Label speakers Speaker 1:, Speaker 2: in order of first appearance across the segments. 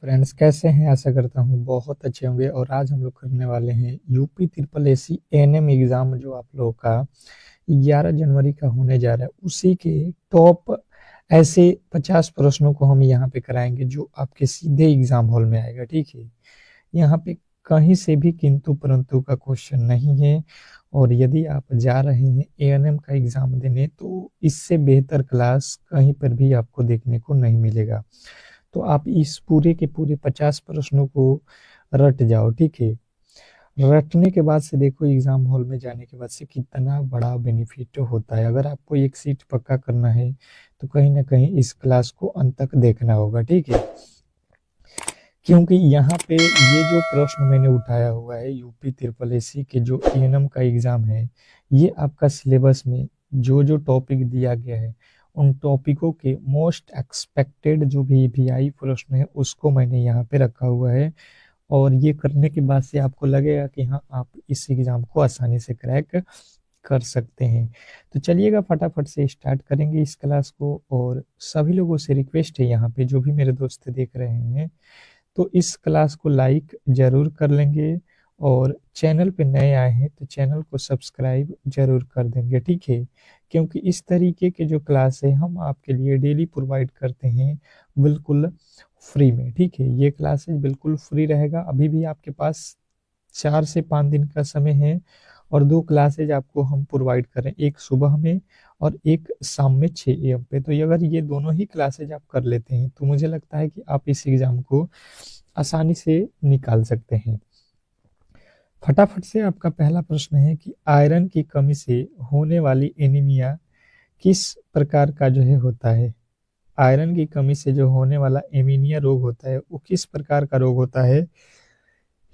Speaker 1: Friends कैसे हैं। आशा करता हूँ बहुत अच्छे होंगे। और आज हम लोग करने वाले हैं UP triple AC ANM exam जो आप लोगों का 11 जनवरी का होने जा रहा है, उसी के टॉप ऐसे 50 प्रश्नों को हम यहाँ पे कराएंगे जो आपके सीधे एग्जाम हॉल में आएगा। ठीक है, यहाँ पे कहीं से भी किंतु परंतु का क्वेश्चन नहीं है। और यदि आप जा रहे हैं एएनएम का एग्जाम देने तो इससे बेहतर क्लास कहीं पर भी आपको देखने को नहीं मिलेगा। तो आप इस पूरे के पूरे 50 प्रश्नों को रट जाओ। ठीक है, रटने के बाद से देखो एग्जाम हॉल में जाने के बाद से कितना बड़ा बेनिफिट होता है। अगर आपको एक सीट पक्का करना है तो कहीं ना कहीं इस क्लास को अंत तक देखना होगा। ठीक है, क्योंकि यहाँ पे ये जो प्रश्न मैंने उठाया हुआ है यूपी ट्रिपल एसी के जो एएनएम का एग्जाम है, ये आपका सिलेबस में जो जो टॉपिक दिया गया है उन टॉपिकों के मोस्ट एक्सपेक्टेड जो भी ईवीआई प्रश्न है उसको मैंने यहाँ पे रखा हुआ है। और ये करने के बाद से आपको लगेगा कि हाँ, आप इस एग्जाम को आसानी से क्रैक कर सकते हैं। तो चलिएगा फटाफट से स्टार्ट करेंगे इस क्लास को। और सभी लोगों से रिक्वेस्ट है, यहाँ पे जो भी मेरे दोस्त देख रहे हैं तो इस क्लास को लाइक जरूर कर लेंगे, और चैनल पे नए आए हैं तो चैनल को सब्सक्राइब जरूर कर देंगे। ठीक है, क्योंकि इस तरीके के जो क्लास है हम आपके लिए डेली प्रोवाइड करते हैं बिल्कुल फ्री में। ठीक है, ये क्लासेस बिल्कुल फ्री रहेगा। अभी भी आपके पास 4 से 5 दिन का समय है और 2 क्लासेज आपको हम प्रोवाइड करें, एक सुबह में और एक शाम में 6 AM पे। तो अगर ये दोनों ही क्लासेज आप कर लेते हैं तो मुझे लगता है कि आप इस एग्जाम को आसानी से निकाल सकते हैं। फटाफट से आपका पहला प्रश्न है कि आयरन की कमी से होने वाली एनीमिया किस प्रकार का जो है होता है। आयरन की कमी से जो होने वाला एनीमिया रोग होता है वो किस प्रकार का रोग होता है,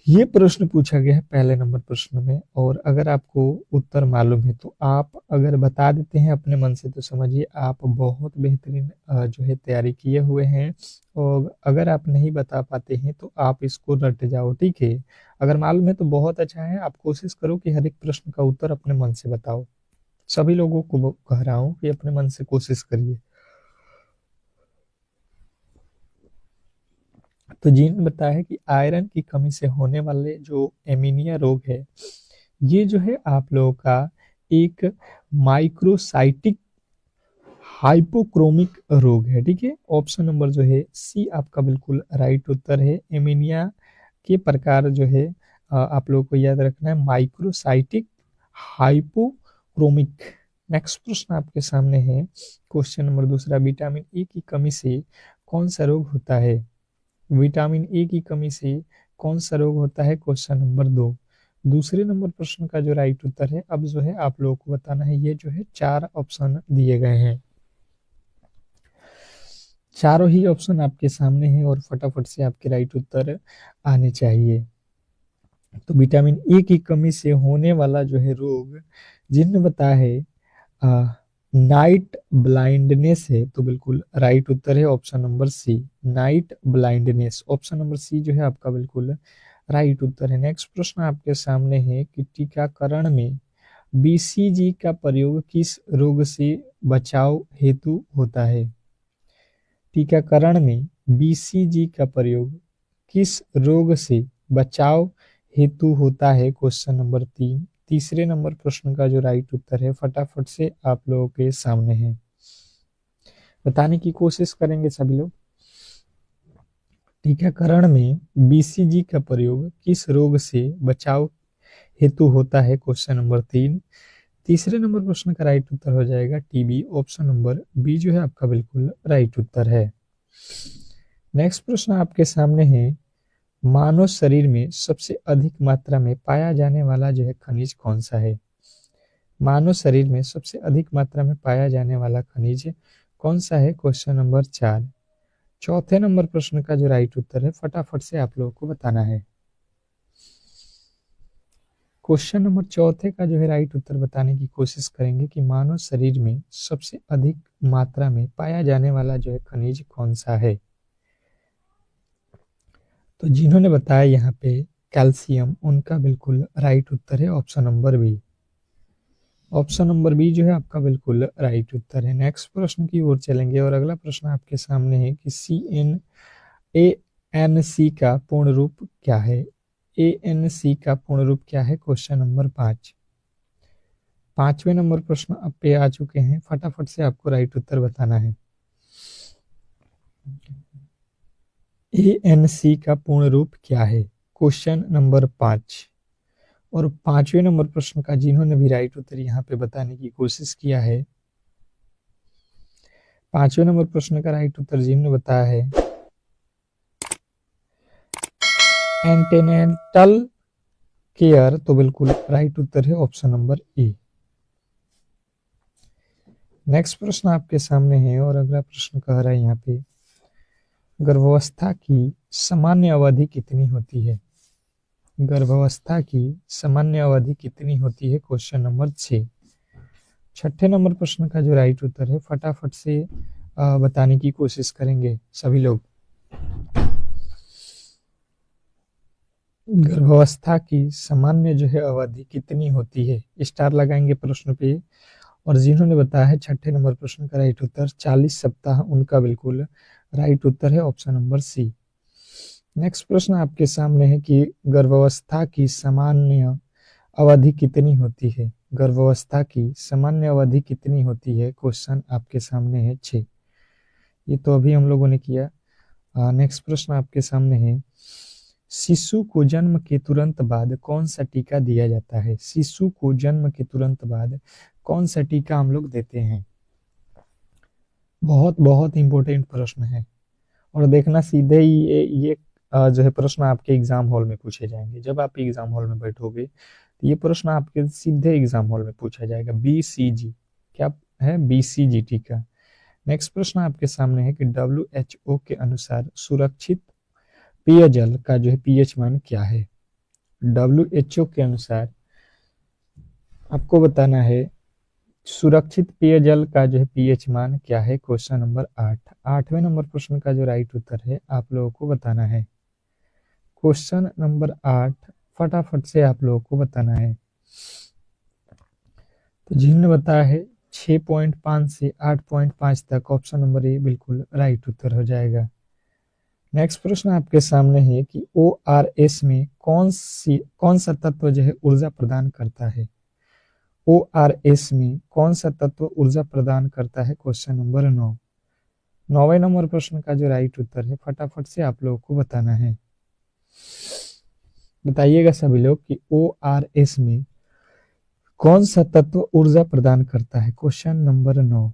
Speaker 1: ये प्रश्न पूछा गया है पहले नंबर प्रश्न में। और अगर आपको उत्तर मालूम है तो आप अगर बता देते हैं अपने मन से तो समझिए आप बहुत बेहतरीन जो है तैयारी किए हुए हैं। और अगर आप नहीं बता पाते हैं तो आप इसको रट जाओ। ठीक है, अगर मालूम है तो बहुत अच्छा है। आप कोशिश करो कि हर एक प्रश्न का उत्तर अपने मन से बताओ। सभी लोगों को कह रहा हूँ कि अपने मन से कोशिश करिए। तो जिन बताया है कि आयरन की कमी से होने वाले जो एनीमिया रोग है, ये जो है आप लोगों का एक माइक्रोसाइटिक हाइपोक्रोमिक रोग है। ठीक है, ऑप्शन नंबर जो है सी आपका बिल्कुल राइट उत्तर है। एनीमिया के प्रकार जो है आप लोगों को याद रखना है, माइक्रोसाइटिक हाइपोक्रोमिक। नेक्स्ट प्रश्न आपके सामने है, क्वेश्चन नंबर दूसरा, विटामिन ए की कमी से कौन सा रोग होता है। विटामिन ए की कमी से कौन सा रोग होता है, क्वेश्चन नंबर 2। दूसरे नंबर प्रश्न का जो राइट उत्तर है अब जो है आप लोगों को बताना है। ये जो है 4 ऑप्शन दिए गए हैं, चारों ही ऑप्शन आपके सामने हैं और फटाफट से आपके राइट उत्तर आने चाहिए। तो विटामिन ए की कमी से होने वाला जो है रोग जिन्होंने बताया है नाइट ब्लाइंडनेस है, तो बिल्कुल राइट उत्तर है option number C, night blindness. Option number C जो है आपका बिल्कुल राइट उत्तर है। नेक्स्ट प्रश्न आपके सामने है कि टीकाकरण में बीसीजी का प्रयोग किस रोग से बचाव हेतु होता है। टीकाकरण में बीसीजी का प्रयोग किस रोग से बचाव हेतु होता है, क्वेश्चन नंबर 3। तीसरे नंबर प्रश्न का जो राइट उत्तर है फटाफट से आप लोगों के सामने है, बताने की कोशिश करेंगे सभी लोग। टीकाकरण में बीसीजी का प्रयोग किस रोग से बचाव हेतु होता है, क्वेश्चन नंबर 3। तीसरे नंबर प्रश्न का राइट उत्तर हो जाएगा टीबी। ऑप्शन नंबर बी जो है आपका बिल्कुल राइट उत्तर है। नेक्स्ट प्रश्न आपके सामने है, मानव शरीर में सबसे अधिक मात्रा में पाया जाने वाला जो है खनिज कौन सा है। मानव शरीर में सबसे अधिक मात्रा में पाया जाने वाला खनिज कौन सा है, क्वेश्चन नंबर 4। चौथे नंबर प्रश्न का जो राइट उत्तर है फटाफट से आप लोगों को बताना है। क्वेश्चन नंबर चौथे का जो है राइट उत्तर बताने की कोशिश करेंगे कि मानव शरीर में सबसे अधिक मात्रा में पाया जाने वाला जो है खनिज कौन सा है। तो जिन्होंने बताया यहाँ पे कैल्शियम, उनका बिल्कुल राइट उत्तर है option number B. Option number B जो है आपका बिल्कुल राइट उत्तर है। नेक्स्ट प्रश्न की ओर चलेंगे और अगला प्रश्न आपके सामने है कि CNA ANC का पूर्ण रूप क्या है? ANC का पूर्ण रूप क्या है? Question number 5। 5वें नंबर प्रश्न अब पे आ चुके हैं, फटाफट से आपको राइट उत्तर बताना है। ANC का पूर्ण रूप क्या है? Question number 5। और 5वें नंबर प्रश्न का जिन्होंने भी राइट उत्तर यहाँ पे बताने की कोशिश किया है, 5वें नंबर प्रश्न का राइट उत्तर जिन्होंने बताया है एंटेनेंटल केयर, तो बिल्कुल राइट उत्तर है ऑप्शन नंबर ए। नेक्स्ट प्रश्न आपके सामने है और अगला प्रश्न कह रहा है यहाँ पे, गर्भावस्था की सामान्य अवधि कितनी होती है? गर्भावस्था की सामान्य अवधि कितनी होती है? Question number 6। 6ठे नंबर प्रश्न का जो राइट उत्तर है फटाफट से बताने की कोशिश करेंगे सभी लोग। गर्भावस्था की सामान्य जो है अवधि कितनी होती है? स्टार लगाएंगे प्रश्न पे। और जिन्होंने बताया है 6ठे नंबर प्रश्न का राइट उत्तर 40 सप्ताह, उनका बिल्कुल राइट उत्तर है ऑप्शन नंबर सी। नेक्स्ट प्रश्न आपके सामने है कि गर्भावस्था की सामान्य अवधि कितनी होती है? गर्भावस्था की सामान्य अवधि कितनी होती है? क्वेश्चन आपके सामने है 6। ये तो अभी हम लोगों ने किया। नेक्स्ट प्रश्न आपके सामने है, शिशु को जन्म के तुरंत बाद कौन सा टीका दिया जाता है? शिशु को जन्म के तुरंत बाद कौन सा टीका हम लोग देते हैं? बहुत बहुत इंपॉर्टेंट प्रश्न है और देखना सीधे ही ये जो है प्रश्न आपके एग्जाम हॉल में पूछे जाएंगे। जब आप एग्जाम हॉल में बैठोगे तो ये प्रश्न आपके सीधे एग्जाम हॉल में पूछा जाएगा। BCG क्या है? BCG टीका। नेक्स्ट प्रश्न आपके सामने है कि WHO के अनुसार सुरक्षित पेयजल का जो है पीएच मान क्या है? WHO के अनुसार आपको बताना है सुरक्षित पेयजल का जो है पीएच मान क्या है? Question number 8। 8वें नंबर प्रश्न का जो राइट उत्तर है आप लोगों को बताना है। क्वेश्चन नंबर 8 फटाफट से आप लोगों को बताना है। तो जिन्होंने बताया है 6.5 से 8.5 तक, ऑप्शन नंबर ए बिल्कुल राइट उत्तर हो जाएगा। नेक्स्ट प्रश्न आपके सामने है कि ORS में कौन सा तत्व जो है ऊर्जा प्रदान करता है? ORS में कौन सा तत्व ऊर्जा प्रदान करता है? Question number 9। 9वें नंबर प्रश्न का जो राइट उत्तर है फटाफट से आप लोगों को बताना है। बताइएगा सभी लोग कि ORS में कौन सा तत्व ऊर्जा प्रदान करता है? Question number 9।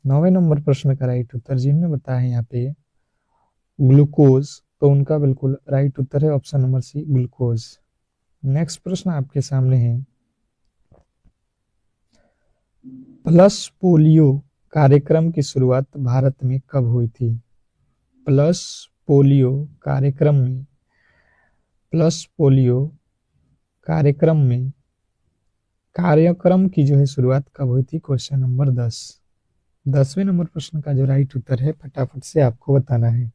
Speaker 1: 9वें नंबर प्रश्न का राइट उत्तर जिन्होंने बताया है यहाँ पे ग्लूकोज, तो उनका बिल्कुल राइट उत्तर है option number C, glucose. Next प्रश्न आपके सामने है, पल्स पोलियो कार्यक्रम की शुरुआत भारत में कब हुई थी? पल्स पोलियो कार्यक्रम की जो है शुरुआत कब हुई थी? Question number 10। 10वें नंबर प्रश्न का जो राइट उत्तर है फटाफट से आपको बताना है।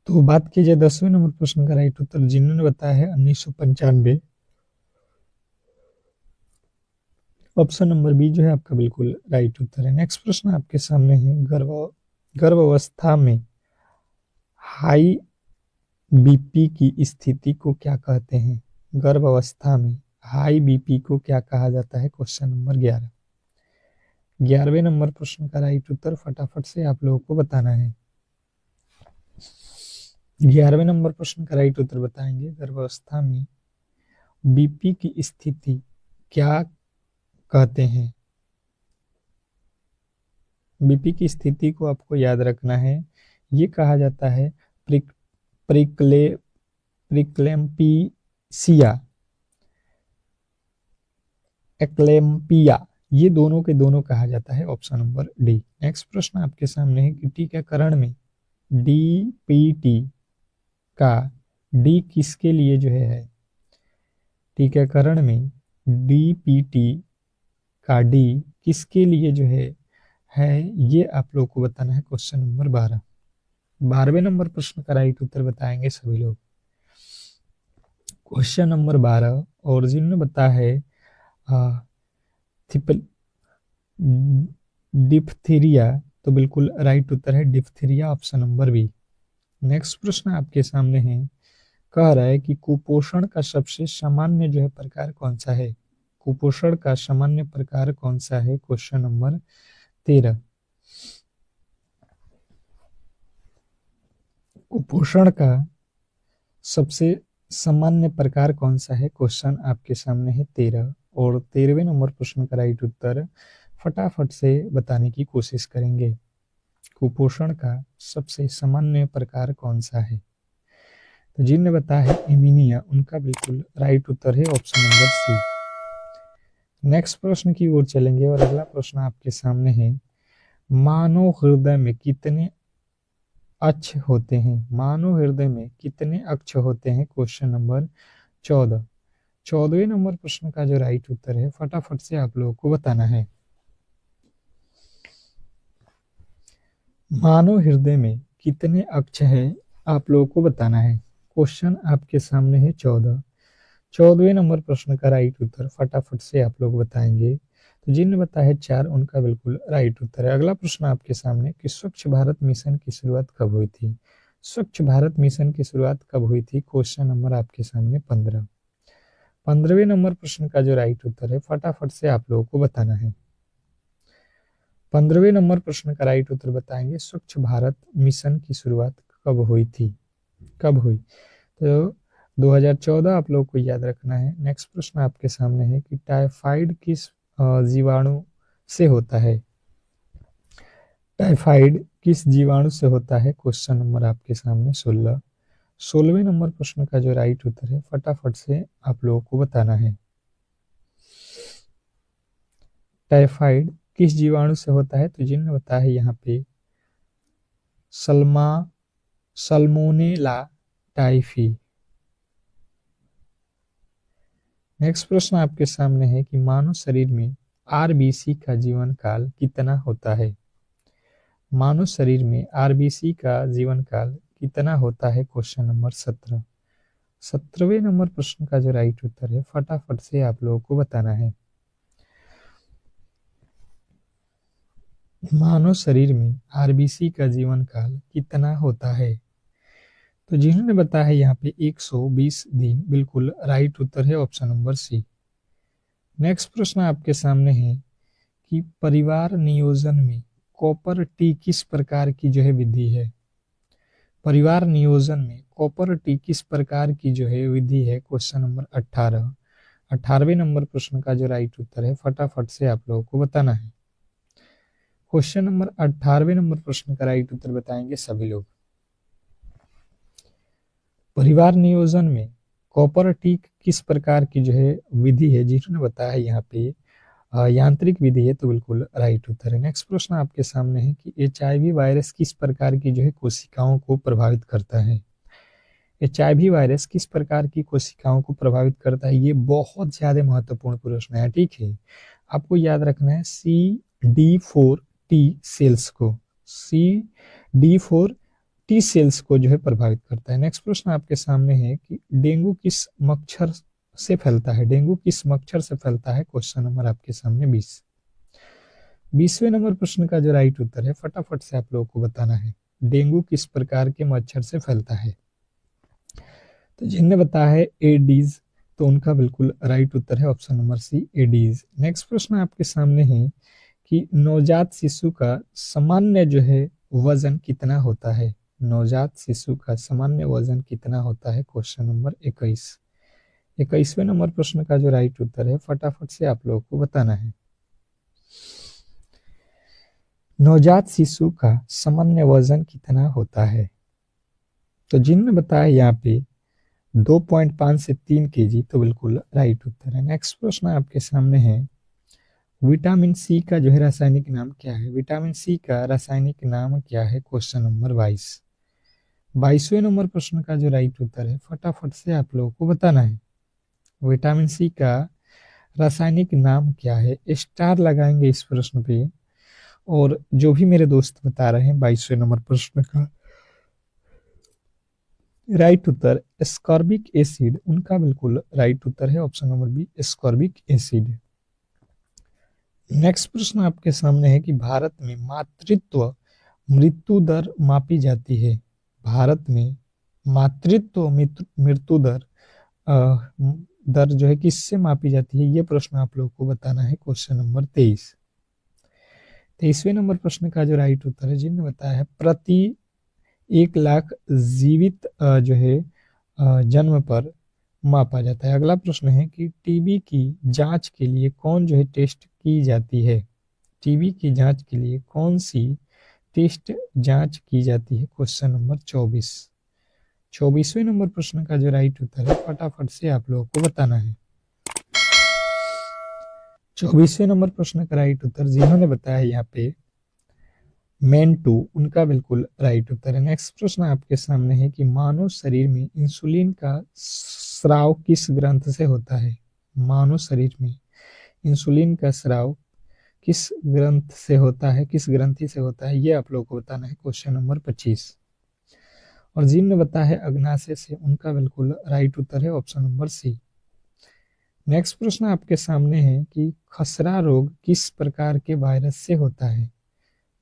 Speaker 1: तो बात कीजिए 10वें नंबर प्रश्न का राइट उत्तर जिन्होंने बताया है 1995, ऑप्शन नंबर बी जो है आपका बिल्कुल राइट उत्तर है। नेक्स्ट प्रश्न आपके सामने है, गर्भावस्था में हाई बीपी की स्थिति को क्या कहते हैं? गर्भावस्था में हाई बीपी को क्या कहा जाता है? Question number 11। 11वें नंबर प्रश्न का राइट उत्तर फटाफट से आप लोगों को बताना है। 11वें नंबर प्रश्न का राइट उत्तर बताएंगे, गर्भावस्था में बीपी की स्थिति क्या कहते हैं? बीपी की स्थिति को आपको याद रखना है, ये कहा जाता है प्रिक्लेम्पिया, एक्लेम्पिया, ये दोनों के दोनों कहा जाता है, ऑप्शन नंबर डी। नेक्स्ट प्रश्न आपके सामने है कि टीकाकरण में DPT का डी किसके लिए जो है? टीकाकरण में DPT का डी किसके लिए जो है ये आप लोग को बताना है। Question number 12। 12वें नंबर प्रश्न का राइट उत्तर बताएंगे सभी लोग। क्वेश्चन नंबर 12 और जिन्होंने बताया है डिप्थीरिया तो बिल्कुल राइट उत्तर है diphtheria, option number B. Next प्रश्न आपके सामने है, कह रहा है कि कुपोषण का सबसे सामान्य जो है प्रकार कौन सा है। कुपोषण का सामान्य प्रकार कौन सा है, क्वेश्चन नंबर 13। कुपोषण का सबसे सामान्य प्रकार कौन सा है, क्वेश्चन आपके सामने है 13। और 13वें नंबर प्रश्न का राइट उत्तर फटाफट से बताने की कोशिश करेंगे। कुपोषण का सबसे सामान्य प्रकार कौन सा है, तो जिनने बताया है एमीनिया, उनका बिल्कुल राइट उत्तर है ऑप्शन नंबर सी। नेक्स्ट प्रश्न की ओर चलेंगे और अगला प्रश्न आपके सामने है, मानव हृदय में कितने अक्ष होते हैं। मानव हृदय में कितने अक्ष होते हैं, क्वेश्चन नंबर 14। 14वें नंबर प्रश्न का जो राइट उत्तर है फटाफट से आप लोगों को बताना है। मानव हृदय में कितने अक्ष है, आप लोगों को बताना है। क्वेश्चन आपके सामने है 14। 14वें नंबर प्रश्न का राइट उत्तर फटाफट से आप लोग बताएंगे। तो जिनने बताया है 4, उनका बिल्कुल राइट उत्तर है। अगला प्रश्न आपके सामने कि स्वच्छ भारत मिशन की शुरुआत कब हुई थी। स्वच्छ भारत मिशन की शुरुआत कब हुई थी, क्वेश्चन नंबर आपके सामने 15। 15वें नंबर प्रश्न का जो राइट उत्तर है फटाफट से आप लोगों को बताना है। 15वें नंबर प्रश्न का राइट उत्तर बताएंगे, स्वच्छ भारत मिशन की शुरुआत कब हुई थी, कब हुई। तो 2014 आप लोग को याद रखना है। नेक्स्ट प्रश्न आपके सामने है कि टाइफाइड किस जीवाणु से होता है। टाइफाइड किस जीवाणु से होता है, क्वेश्चन नंबर आपके सामने 16। 16वें नंबर प्रश्न का जो राइट उत्तर है फटाफट से आप लोगों को बताना है। टाइफाइड किस जीवाणु से होता है, तो जिन्होंने बताया है यहाँ पे सल्मोनेला टाइफी। नेक्स्ट प्रश्न आपके सामने है कि मानव शरीर में आरबीसी का जीवन काल कितना होता है। मानव शरीर में आरबीसी का जीवन काल कितना होता है, क्वेश्चन नंबर 17। 17वें नंबर प्रश्न का जो राइट उत्तर है फटाफट से आप लोगों को बताना है। मानव शरीर में आरबीसी का जीवन काल कितना होता है, तो जिन्होंने बताया है यहाँ पे 120 दिन, बिल्कुल राइट उत्तर है ऑप्शन नंबर सी। नेक्स्ट प्रश्न आपके सामने है कि परिवार नियोजन में कॉपर टी किस प्रकार की जो है विधि है। परिवार नियोजन में कॉपर टी किस प्रकार की जो है विधि है, क्वेश्चन नंबर 18। 18वें नंबर प्रश्न का जो राइट उत्तर है फटाफट से आप लोगों को बताना है। क्वेश्चन नंबर 18वें नंबर प्रश्न का राइट उत्तर बताएंगे सभी लोग। परिवार नियोजन में कॉपर टी किस प्रकार की जो है विधि है, जिन्होंने बताया है यहाँ पे यांत्रिक विधि है, तो बिल्कुल राइट उत्तर है। नेक्स्ट प्रश्न आपके सामने है कि एचआईवी वायरस किस प्रकार की जो है कोशिकाओं को प्रभावित करता है। एचआईवी वायरस किस प्रकार की कोशिकाओं को प्रभावित करता है, ये बहुत ज्यादा महत्वपूर्ण प्रश्न है, ठीक है। आपको याद रखना है CD4 टी सेल्स को, CD4 टी सेल्स को जो है प्रभावित करता है। नेक्स्ट प्रश्न आपके सामने है कि डेंगू किस मच्छर से फैलता है। डेंगू किस मच्छर से फैलता है, क्वेश्चन नंबर आपके सामने 20। 20वें नंबर प्रश्न का जो राइट उत्तर है फटाफट से आप लोगों को बताना है। डेंगू किस प्रकार के मच्छर से फैलता है, तो जिनने बताया है एडीज, तो उनका बिल्कुल राइट उत्तर है option number C, Aedes. Next प्रश्न आपके सामने है कि नवजात शिशु का सामान्य जो है वजन कितना होता है। नवजात शिशु का सामान्य वजन कितना होता है, क्वेश्चन नंबर 21। 21वें नंबर प्रश्न का जो राइट उत्तर है फटाफट से आप लोगों को बताना है। नवजात शिशु का सामान्य वजन कितना होता है, तो जिनने बताया यहाँ पे 2.5 से 3 केजी, तो बिल्कुल राइट उत्तर है। नेक्स्ट प्रश्न आपके सामने है, विटामिन सी का जो है रासायनिक नाम क्या है। विटामिन सी का रासायनिक नाम क्या है, क्वेश्चन नंबर 22। 22वें नंबर प्रश्न का जो राइट उत्तर है फटाफट से आप लोगों को बताना है। विटामिन सी का रासायनिक नाम क्या है, स्टार लगाएंगे इस प्रश्न पे। और जो भी मेरे दोस्त बता रहे हैं 22वें नंबर प्रश्न का राइट उत्तर एस्कॉर्बिक एसिड, उनका बिल्कुल राइट उत्तर है option number B, ascorbic acid. Next प्रश्न आपके सामने है कि भारत में मातृत्व मृत्यु दर मापी जाती है। भारत में मातृत्व मृत्यु दर दर जो है किससे मापी जाती है, ये प्रश्न आप लोगों को बताना है। Question number 23। 23वें नंबर प्रश्न का जो राइट उत्तर है, जिन्होंने बताया है प्रति 1 लाख जीवित जो है जन्म पर मापा जाता है। अगला प्रश्न है कि टीबी की जांच के लिए कौन जो है टेस्ट की जाती है। टीबी की जांच के लिए कौन सी टेस्ट जांच की जाती है। Question number 24। 24वें नंबर प्रश्न का जो राइट उत्तर है, फटाफट से आप लोगों को बताना है। 24वें नंबर प्रश्न का राइट उत्तर जिन्होंने बताया यहाँ पे मेन टू, उनका बिल्कुल राइट उत्तर है। नेक्स्ट प्रश्न आपके सामने है कि मानव शरीर में इंसुलिन का स्राव किस ग्रंथ से होता है। मानव शरीर में इंसुलिन का स्राव किस ग्रंथ से होता है, किस ग्रंथि से होता है, ये आप लोगों को बताना है। Question number 25। और जिन्होंने बताया है अग्नाशय से, उनका बिल्कुल राइट उत्तर है ऑप्शन नंबर सी। नेक्स्ट प्रश्न आपके सामने है कि खसरा रोग किस प्रकार के वायरस से होता है।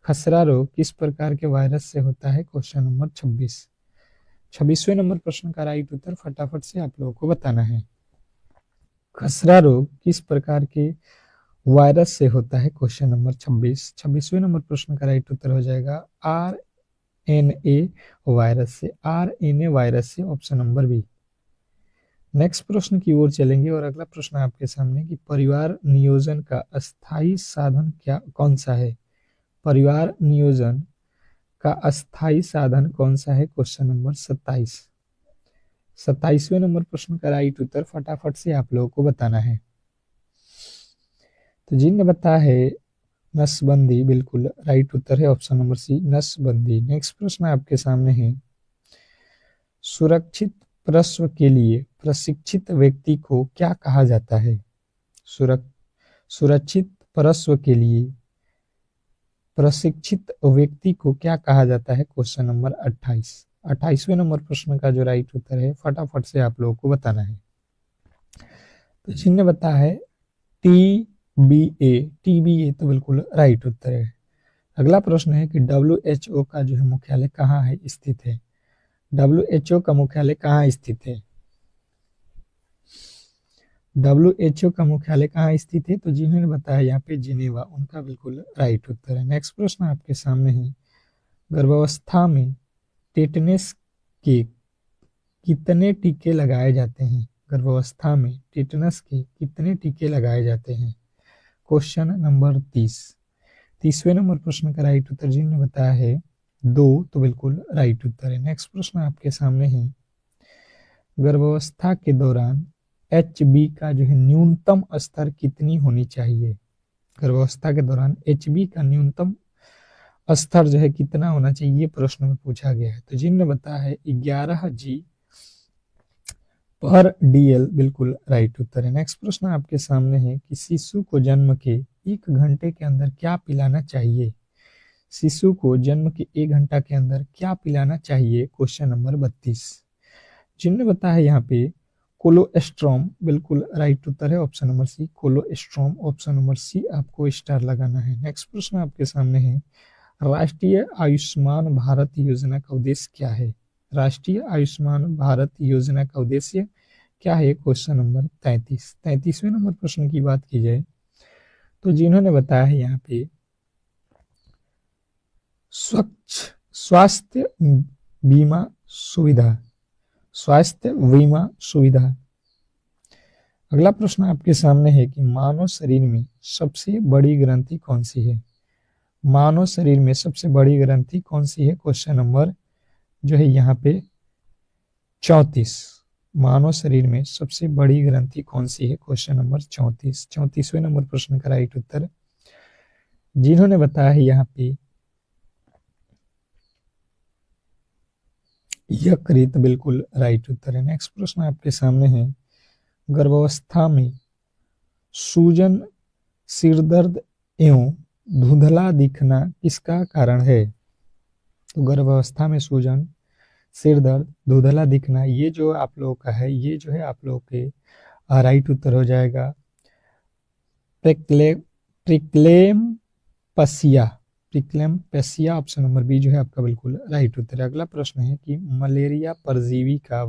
Speaker 1: खसरा रोग किस प्रकार के वायरस से होता है। Question number 26। 26वें नंबर प्रश्न का राइट उत्तर फटाफट से आप लोगों को बताना है। खसरा रोग किस प्रकार के वायरस से होता है। Question number 26। 26वें नंबर प्रश्न का राइट उत्तर हो जाएगा RNA वायरस से। RNA वायरस से, ऑप्शन नंबर बी। नेक्स्ट प्रश्न की ओर चलेंगे और अगला प्रश्न आपके सामने कि परिवार नियोजन का अस्थायी साधन क्या कौन सा है। परिवार नियोजन का अस्थायी साधन कौन सा है। Question number 27। 27वें नंबर प्रश्न का राइट उत्तर फटाफट से आप लोगों को बताना है। तो जिनने बताया है नसबंदी, बिल्कुल राइट उत्तर है ऑप्शन नंबर सी, नसबंदी। नेक्स्ट प्रश्न आपके सामने है सुरक्षित प्रसव के लिए प्रशिक्षित व्यक्ति को क्या कहा जाता है। सुरक्षित प्रसव के लिए प्रशिक्षित व्यक्ति को क्या कहा जाता है। Question number 28। 28वें नंबर प्रश्न का जो राइट उत्तर है, फटाफट से आप लोगों को बताना है। तो जिनने बताया है TBA, TBA तो बिल्कुल राइट उत्तर है। अगला प्रश्न है कि WHO का जो है मुख्यालय कहाँ है स्थित है। WHO का मुख्यालय कहाँ स्थित है। WHO का मुख्यालय कहाँ स्थित है, तो जिन्होंने बताया यहाँ पे जिनेवा, उनका बिल्कुल राइट उत्तर है। नेक्स्ट प्रश्न आपके सामने है गर्भावस्था में टेटनस के कितने टीके लगाए जाते हैं। गर्भावस्था में टेटनस के कितने टीके लगाए जाते हैं। Question number 30। 30वें नंबर प्रश्न का राइट उत्तर जिन्होंने बताया है 2, तो बिल्कुल राइट उत्तर है। नेक्स्ट प्रश्न आपके सामने है गर्भावस्था के दौरान HB का जो है न्यूनतम स्तर कितनी होनी चाहिए। गर्भावस्था के दौरान HB का न्यूनतम स्तर जो है कितना होना चाहिए, ये प्रश्न में पूछा गया है। तो जिन्होंने बताया है 11G पर DL, बिल्कुल राइट उत्तर है। नेक्स्ट प्रश्न आपके सामने है कि शिशु को जन्म के 1 घंटे के अंदर क्या पिलाना चाहिए। शिशु को जन्म के 1 घंटा के अंदर क्या पिलाना चाहिए। Question number 32। जिन्होंने बताया है यहाँ पे कोलोस्ट्रॉम, बिल्कुल राइट उत्तर है option number C, colostrum, option number C आपको स्टार लगाना है। नेक्स्ट प्रश्न आपके सामने है राष्ट्रीय आयुष्मान भारत योजना का उद्देश्य क्या है। राष्ट्रीय आयुष्मान भारत योजना का उद्देश्य क्या है। Question number 33। 33वें नंबर प्रश्न की बात की जाए तो जिन्होंने बताया है यहाँ पे स्वच्छ स्वास्थ्य बीमा सुविधा, स्वास्थ्य बीमा सुविधा। अगला प्रश्न आपके सामने है कि मानव शरीर में सबसे बड़ी ग्रंथि कौन सी है। मानव शरीर में सबसे बड़ी ग्रंथि कौन सी है। क्वेश्चन नंबर जो है यहाँ पे 34। मानव शरीर में सबसे बड़ी ग्रंथि कौन सी है। Question number 34। 34वें नंबर प्रश्न का राइट उत्तर जिन्होंने बताया है यहाँ पे यकृत, बिल्कुल राइट उत्तर है। नेक्स्ट प्रश्न आपके सामने है गर्भावस्था में सूजन, सिरदर्द एवं धुंधला दिखना किसका कारण है। तो गर्भावस्था में सूजन, सिरदर्द, धुंधला दिखना, ये जो आप लोगों का है, ये जो है आप लोगों के राइट उत्तर हो जाएगा ट्रिक्लेम्पसिया, ट्रिक्लेम्पसिया ऑप्शन नंबर बी जो है आपका बिल्कुल राइट उत्तर है। अगला प्रश्न है कि मलेरिया परजीवी का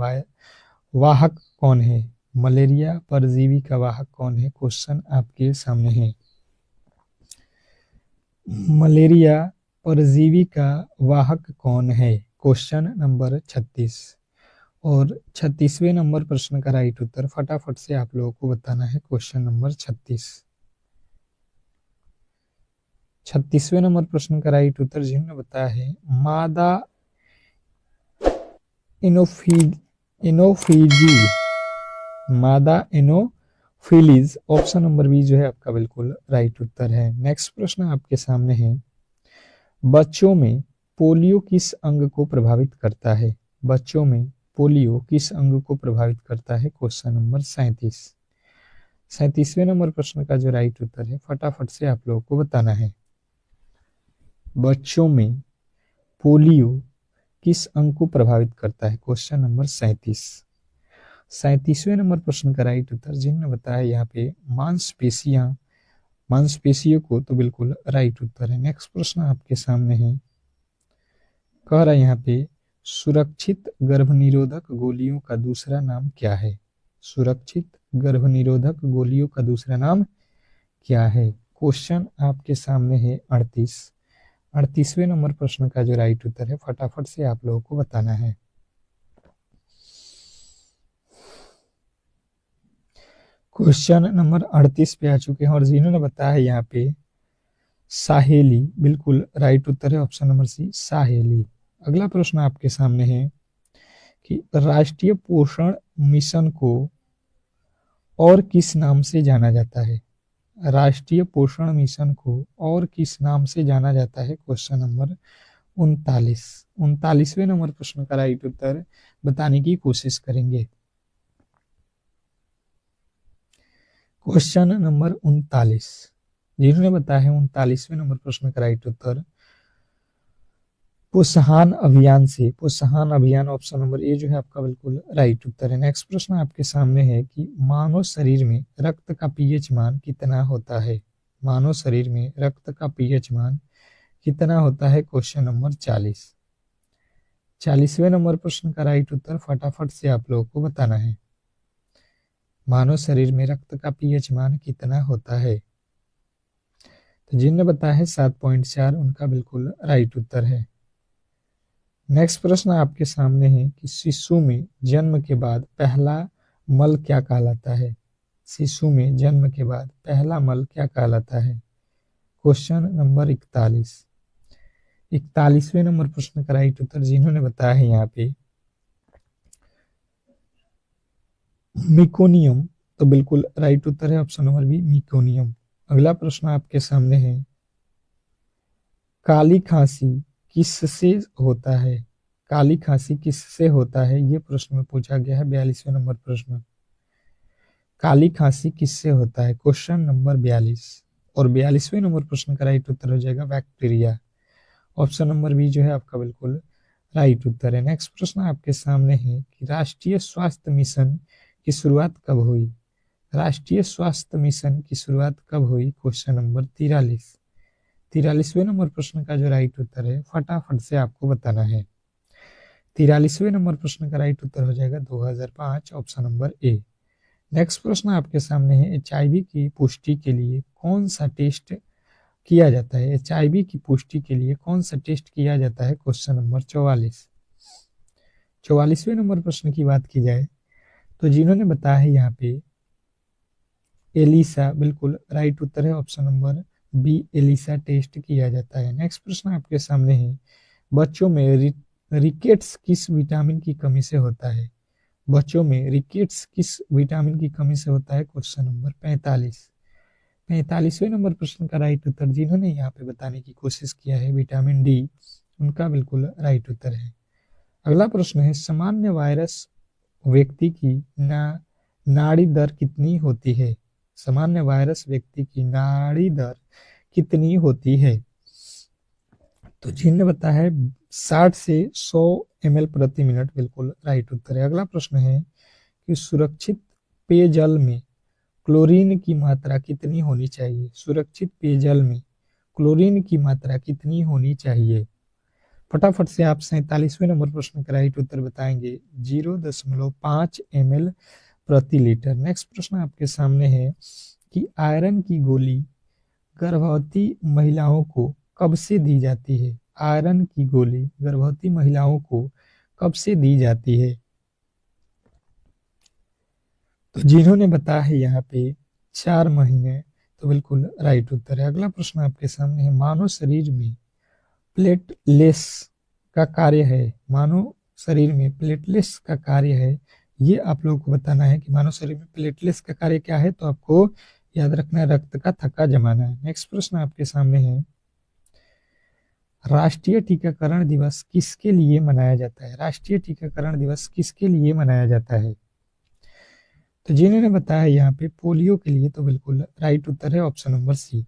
Speaker 1: वाहक कौन है? मलेरिया परजीवी का वाहक कौन है? क्वेश्चन आपके सामने है। मलेरिया परजीवी का वाहक कौन है? Question number 36। और 36वें नंबर प्रश्न का राइट उत्तर फटाफट से आप लोगों को बताना है। क्वेश्चन नंबर 36, 36वें नंबर प्रश्न का राइट उत्तर जिन्होंने बताया है मादा एनोफिली, मादा एनोफिलीज ऑप्शन नंबर बी जो है आपका बिल्कुल राइट उत्तर है। नेक्स्ट प्रश्न आपके सामने है, बच्चों में पोलियो किस अंग को प्रभावित करता है? बच्चों में पोलियो किस अंग को प्रभावित करता है? क्वेश्चन नंबर 37, 37वें नंबर प्रश्न का जो राइट उत्तर है फटाफट से आप लोगों को बताना है। बच्चों में पोलियो किस अंग को प्रभावित करता है? क्वेश्चन नंबर 37, 37वें नंबर प्रश्न का राइट उत्तर जिन्होंने बताया यहाँ पे मांसपेशियों को, तो बिल्कुल राइट उत्तर है। नेक्स्ट प्रश्न आपके सामने है, कह रहा है यहाँ पे सुरक्षित गर्भनिरोधक गोलियों का दूसरा नाम क्या है? सुरक्षित गर्भनिरोधक गोलियों का दूसरा नाम क्या है? क्वेश्चन आपके सामने है 38वें नंबर प्रश्न का जो राइट उत्तर है फटाफट से आप लोगों को बताना है। क्वेश्चन नंबर 38 पे आ चुके हैं और जिन्होंने बताया है यहाँ पे साहेली, बिल्कुल राइट उत्तर है ऑप्शन नंबर सी, साहेली। अगला प्रश्न आपके सामने है कि राष्ट्रीय पोषण मिशन को और किस नाम से जाना जाता है? राष्ट्रीय पोषण मिशन को और किस नाम से जाना जाता है? क्वेश्चन नंबर 39वें नंबर प्रश्न का राइट उत्तर बताने की कोशिश करेंगे। क्वेश्चन नंबर 39 जिन्होंने बताया है 39वें नंबर प्रश्न का राइट उत्तर प्रोत्साहन अभियान से, प्रोत्साहन अभियान ऑप्शन नंबर ए जो है आपका बिल्कुल राइट उत्तर है। नेक्स्ट प्रश्न आपके सामने है कि मानव शरीर में रक्त का पीएच मान कितना होता है? मानव शरीर में रक्त का पीएच मान कितना होता है? क्वेश्चन नंबर 40वें नंबर प्रश्न का राइट उत्तर फटाफट से आप लोगों को बताना है। मानव शरीर में रक्त का पीएच मान कितना होता है? तो जिन्होंने बताया है 7.4 उनका बिल्कुल राइट उत्तर है। नेक्स्ट प्रश्न आपके सामने है कि शिशु में जन्म के बाद पहला मल क्या कहलाता है? शिशु में जन्म के बाद पहला मल क्या कहलाता है? क्वेश्चन नंबर 41वें नंबर प्रश्न का राइट उत्तर जिन्होंने बताया है यहाँ पे मिकोनियम, तो बिल्कुल राइट उत्तर है ऑप्शन नंबर बी, मिकोनियम। अगला प्रश्न आपके सामने है काली खांसी किससे होता है? काली खांसी किससे होता है? ये प्रश्न में पूछा गया है। 42वें नंबर प्रश्न, काली खांसी किससे होता है? क्वेश्चन नंबर 42 और 42वें नंबर प्रश्न का राइट उत्तर हो जाएगा बैक्टीरिया, ऑप्शन नंबर बी जो है आपका बिल्कुल राइट उत्तर है। नेक्स्ट प्रश्न आपके सामने है कि राष्ट्रीय स्वास्थ्य मिशन की शुरुआत कब हुई? राष्ट्रीय स्वास्थ्य मिशन की शुरुआत कब हुई? क्वेश्चन नंबर 43वें नंबर प्रश्न का जो राइट उत्तर है फटाफट से आपको बताना है। 43वें नंबर प्रश्न का राइट उत्तर हो जाएगा 2005, ऑप्शन नंबर ए। नेक्स्ट प्रश्न आपके सामने है एचआईवी की पुष्टि के लिए कौन सा टेस्ट किया जाता है? एचआईवी की पुष्टि के लिए कौन सा टेस्ट किया जाता है? क्वेश्चन नंबर 44वें नंबर प्रश्न की बात की जाए तो जिन्होंने बताया है यहाँ पे एलिसा, बिल्कुल राइट उत्तर है option number B, ELISA test किया जाता है। नेक्स्ट प्रश्न आपके सामने है बच्चों में रिकेट्स किस विटामिन की कमी से होता है? बच्चों में रिकेट्स किस विटामिन की कमी से होता है? क्वेश्चन नंबर 45वें नंबर प्रश्न का राइट उत्तर जिन्होंने यहाँ पे बताने की कोशिश किया है विटामिन डी, उनका बिल्कुल राइट उत्तर है। अगला प्रश्न है सामान्य वायरस व्यक्ति की नाड़ी दर कितनी होती है? सामान्य वायरस व्यक्ति की नाड़ी दर कितनी होती है? तो जिन्होंने बताया है 60 से 100 ml प्रति मिनट, बिल्कुल राइट उत्तर है। अगला प्रश्न है कि सुरक्षित पेयजल में क्लोरीन की मात्रा कितनी होनी चाहिए? सुरक्षित पेयजल में क्लोरीन की मात्रा कितनी होनी चाहिए? फटाफट से आप 47वें नंबर प्रश्न का राइट उत्तर बताएंगे। 0.5 ml प्रति लीटर। नेक्स्ट प्रश्न आपके सामने है कि आयरन की गोली गर्भवती महिलाओं को कब से दी जाती है? आयरन की गोली गर्भवती महिलाओं को कब से दी जाती है? तो जिन्होंने बताया है यहाँ पे 4 महीने, तो बिल्कुल राइट उत्तर है। अगला प्रश्न आपके सामने है, मानव शरीर में प्लेटलेट्स का कार्य है। मानव शरीर में प्लेटलेट्स का कार्य है, ये आप लोगों को बताना है कि मानव शरीर में प्लेटलेट्स का कार्य क्या है। तो आपको याद रखना है रक्त का थक्का जमाना है। नेक्स्ट प्रश्न आपके सामने है, राष्ट्रीय टीकाकरण दिवस किसके लिए मनाया जाता है? राष्ट्रीय टीकाकरण दिवस किसके लिए मनाया जाता है? तो जिन्होंने बताया यहाँ पे पोलियो के लिए, तो बिल्कुल राइट उत्तर है ऑप्शन नंबर सी।